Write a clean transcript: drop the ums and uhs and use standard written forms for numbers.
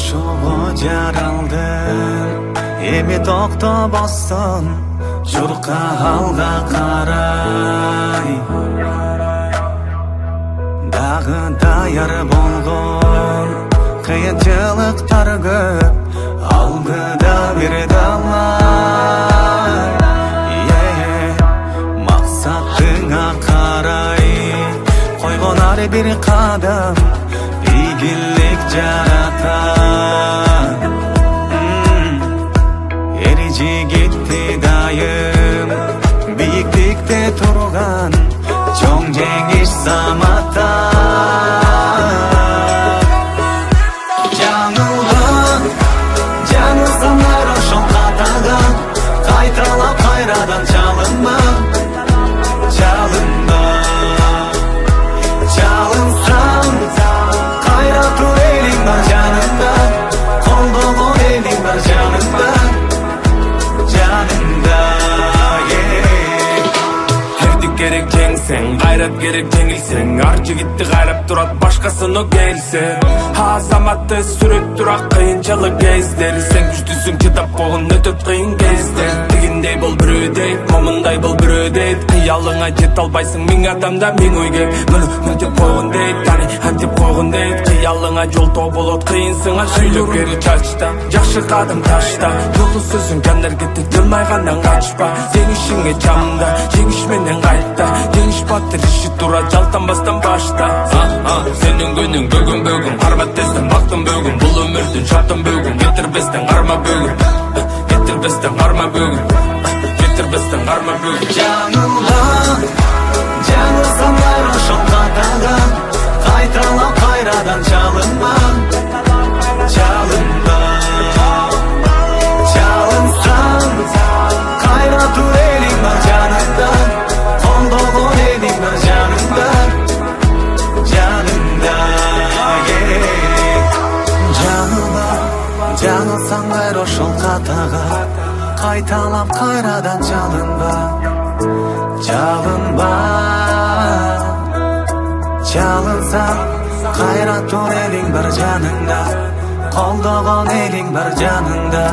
ошого жаралдым эми токтобостон журка алга карай дагы даяр болгон кыйынчылыктар көп алдыда бир далай максатыңа карай койгон ар бир кадам ийгилик жаратат эр жигитти дайым бийиктикте турган чоң жеңиш заматта жаңылсаңар ошол катага кайталап кайрадан чалынма чалынсаң кайра тур элиң бар жаныңда колдогон элиң бар жаныңда Эрдик керек жеңсең, кайрат керек жеңилсең, ар жигитти кайрап турат башкасына келсе. Азаматты сүрөт турак кыйынчылык кездер, сен күчтүсүң чыдап болгон өтөт кыйын кездер. Тигиндей бол бирөөдөй, момундай бол бирөөдөй, кыялыңа жете албайсың миң адамда миң ой кеп. Муну мынтип койгон дейт, тани антип койгон дейт, кыялыңа жолтоо болот кыйынсыңа сүйлөгөрү чачта, жакшы кадым ташта, жолдо сөзүң жандар кетти жылмайгандан качпа, жеңишиңе чамда, жеңиш менен кайта, жеңиш батыр иши тура жалтанбастан башта. Сенин күнүң бөгүн кармат тесте бактын бөгүн, бул өмүрдүн шартын бөгүн, кетирбестен карма бөгүн, кетирбестен карма бөгүн, кетирбестен карма бөгүн. Жаңылсаңар ошол катага кайталап кайрадан чалынма чалынсаң кайра тур элиң бар жаныңда колдогон элиң бар жаныңда жаңылсаңар ошол катага кайталап кайрадан чалынба чалынсаң кайра тур элиң бар жаныңда колдогон элиң бар жаныңда